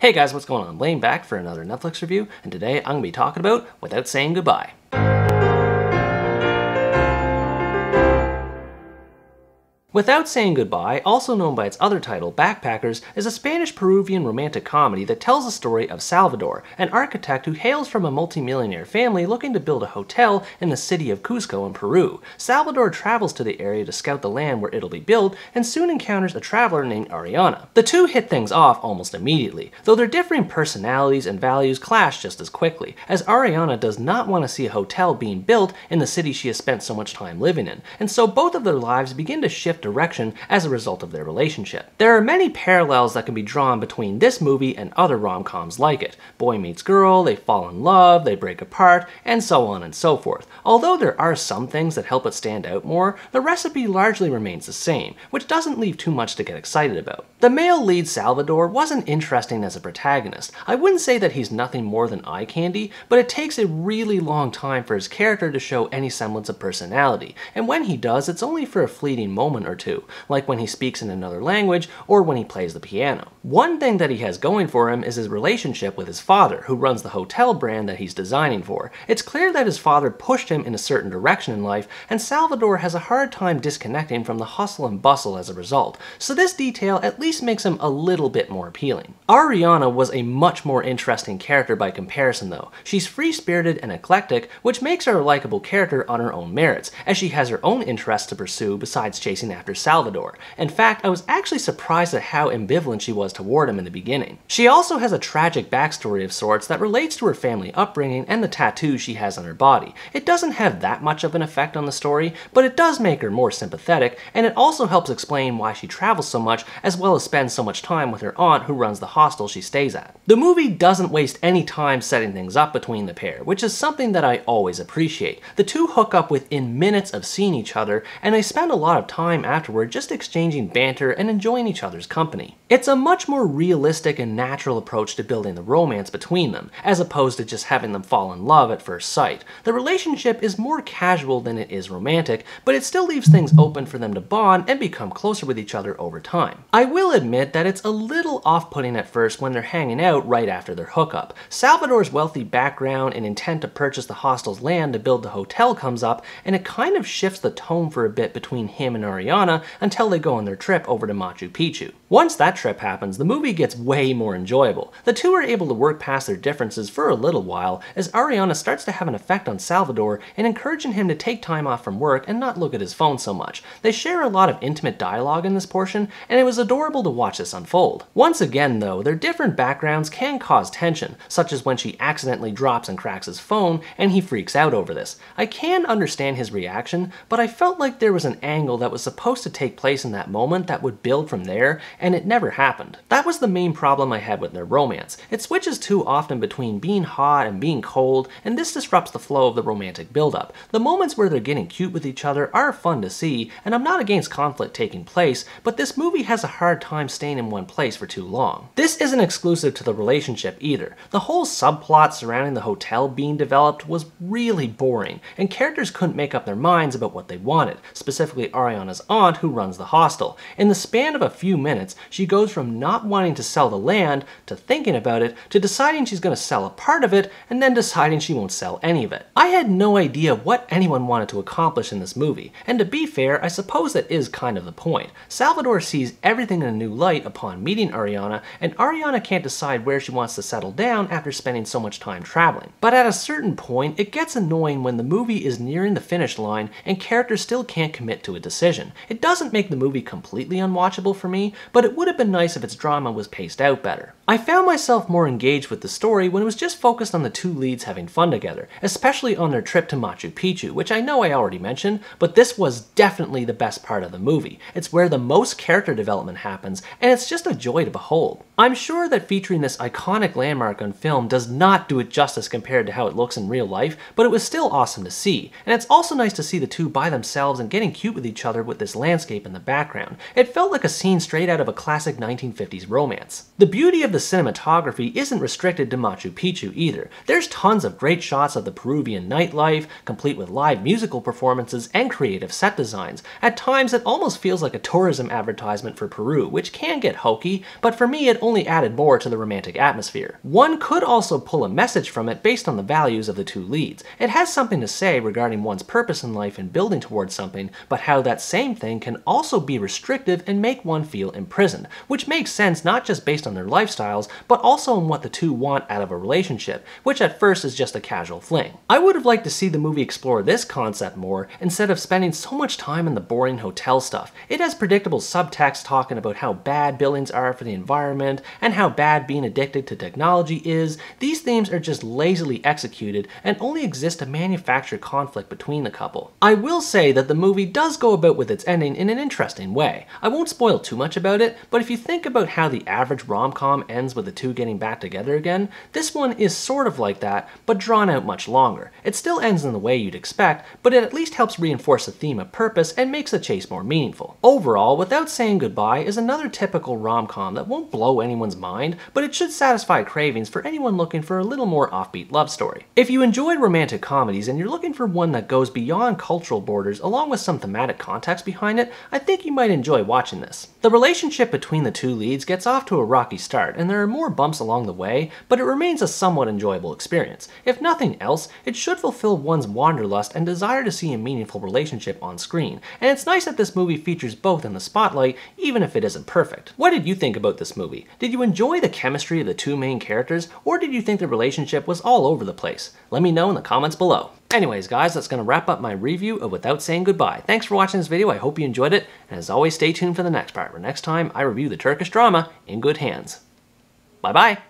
Hey guys, what's going on? Laying back for another Netflix review, and today I'm going to be talking about Without Saying Goodbye. Without Saying Goodbye, also known by its other title, Backpackers, is a Spanish-Peruvian romantic comedy that tells the story of Salvador, an architect who hails from a multimillionaire family looking to build a hotel in the city of Cusco in Peru. Salvador travels to the area to scout the land where it'll be built and soon encounters a traveler named Ariana. The two hit things off almost immediately, though their differing personalities and values clash just as quickly, as Ariana does not want to see a hotel being built in the city she has spent so much time living in, and so both of their lives begin to shift direction as a result of their relationship. There are many parallels that can be drawn between this movie and other rom-coms like it. Boy meets girl, they fall in love, they break apart, and so on and so forth. Although there are some things that help it stand out more, the recipe largely remains the same, which doesn't leave too much to get excited about. The male lead Salvador wasn't interesting as a protagonist. I wouldn't say that he's nothing more than eye candy, but it takes a really long time for his character to show any semblance of personality, and when he does, it's only for a fleeting moment or two, like when he speaks in another language or when he plays the piano. One thing that he has going for him is his relationship with his father, who runs the hotel brand that he's designing for. It's clear that his father pushed him in a certain direction in life, and Salvador has a hard time disconnecting from the hustle and bustle as a result, so this detail at least makes him a little bit more appealing. Ariana was a much more interesting character by comparison though. She's free-spirited and eclectic, which makes her a likable character on her own merits, as she has her own interests to pursue besides chasing after Salvador. In fact, I was actually surprised at how ambivalent she was toward him in the beginning. She also has a tragic backstory of sorts that relates to her family upbringing and the tattoos she has on her body. It doesn't have that much of an effect on the story, but it does make her more sympathetic, and it also helps explain why she travels so much, as well as spends so much time with her aunt who runs the hostel she stays at. The movie doesn't waste any time setting things up between the pair, which is something that I always appreciate. The two hook up within minutes of seeing each other, and they spend a lot of time afterward just exchanging banter and enjoying each other's company. It's a much more realistic and natural approach to building the romance between them, as opposed to just having them fall in love at first sight. The relationship is more casual than it is romantic, but it still leaves things open for them to bond and become closer with each other over time. I will admit that it's a little off-putting at first when they're hanging out right after their hookup. Salvador's wealthy background and intent to purchase the hostel's land to build the hotel comes up, and it kind of shifts the tone for a bit between him and Ariana until they go on their trip over to Machu Picchu. Once that trip happens, the movie gets way more enjoyable. The two are able to work past their differences for a little while, as Ariana starts to have an effect on Salvador and encouraging him to take time off from work and not look at his phone so much. They share a lot of intimate dialogue in this portion, and it was adorable to watch this unfold. Once again though, their different backgrounds can cause tension, such as when she accidentally drops and cracks his phone and he freaks out over this. I can understand his reaction, but I felt like there was an angle that was supposed to take place in that moment that would build from there, and it never happened. That was the main problem I had with their romance. It switches too often between being hot and being cold, and this disrupts the flow of the romantic buildup. The moments where they're getting cute with each other are fun to see, and I'm not against conflict taking place, but this movie has a hard time staying in one place for too long. This isn't exclusive to the relationship either. The whole subplot surrounding the hotel being developed was really boring, and characters couldn't make up their minds about what they wanted, specifically Ariana's aunt who runs the hostel. In the span of a few minutes, she goes from not wanting to sell the land, to thinking about it, to deciding she's going to sell a part of it, and then deciding she won't sell any of it. I had no idea what anyone wanted to accomplish in this movie, and to be fair, I suppose that is kind of the point. Salvador sees everything in a new light upon meeting Ariana, and Ariana can't decide where she wants to settle down after spending so much time traveling. But at a certain point, it gets annoying when the movie is nearing the finish line and characters still can't commit to a decision. It doesn't make the movie completely unwatchable for me, but it would have been nice if its drama was paced out better. I found myself more engaged with the story when it was just focused on the two leads having fun together, especially on their trip to Machu Picchu, which I know I already mentioned, but this was definitely the best part of the movie. It's where the most character development happens, and it's just a joy to behold. I'm sure that featuring this iconic landmark on film does not do it justice compared to how it looks in real life, but it was still awesome to see, and it's also nice to see the two by themselves and getting cute with each other with this landscape in the background. It felt like a scene straight out of a classic 1950s romance. The beauty of the cinematography isn't restricted to Machu Picchu either. There's tons of great shots of the Peruvian nightlife, complete with live musical performances and creative set designs. At times it almost feels like a tourism advertisement for Peru, which can get hokey, but for me it only added more to the romantic atmosphere. One could also pull a message from it based on the values of the two leads. It has something to say regarding one's purpose in life and building towards something, but how that same thing can also be restrictive and make one feel imprisoned, which makes sense not just based on their lifestyles, but also on what the two want out of a relationship, which at first is just a casual fling. I would have liked to see the movie explore this concept more instead of spending so much time in the boring hotel stuff. It has predictable subtext talking about how bad buildings are for the environment and how bad being addicted to technology is. These themes are just lazily executed and only exist to manufacture conflict between the couple. I will say that the movie does go about with its ending in an interesting way. I won't spoil too much about it, but if you think about how the average rom-com ends with the two getting back together again, this one is sort of like that, but drawn out much longer. It still ends in the way you'd expect, but it at least helps reinforce the theme of purpose and makes the chase more meaningful. Overall, Without Saying Goodbye is another typical rom-com that won't blow anyone's mind, but it should satisfy cravings for anyone looking for a little more offbeat love story. If you enjoyed romantic comedies and you're looking for one that goes beyond cultural borders along with some thematic context behind it, I think you might enjoy watching this. The relationship between the two leads gets off to a rocky start and there are more bumps along the way, but it remains a somewhat enjoyable experience. If nothing else, it should fulfill one's wanderlust and desire to see a meaningful relationship on screen, and it's nice that this movie features both in the spotlight, even if it isn't perfect. What did you think about this movie? Did you enjoy the chemistry of the two main characters, or did you think the relationship was all over the place? Let me know in the comments below. Anyways guys, that's going to wrap up my review of Without Saying Goodbye. Thanks for watching this video, I hope you enjoyed it, and as always stay tuned for the next part, where next time I review the Turkish drama In Good Hands. Bye bye!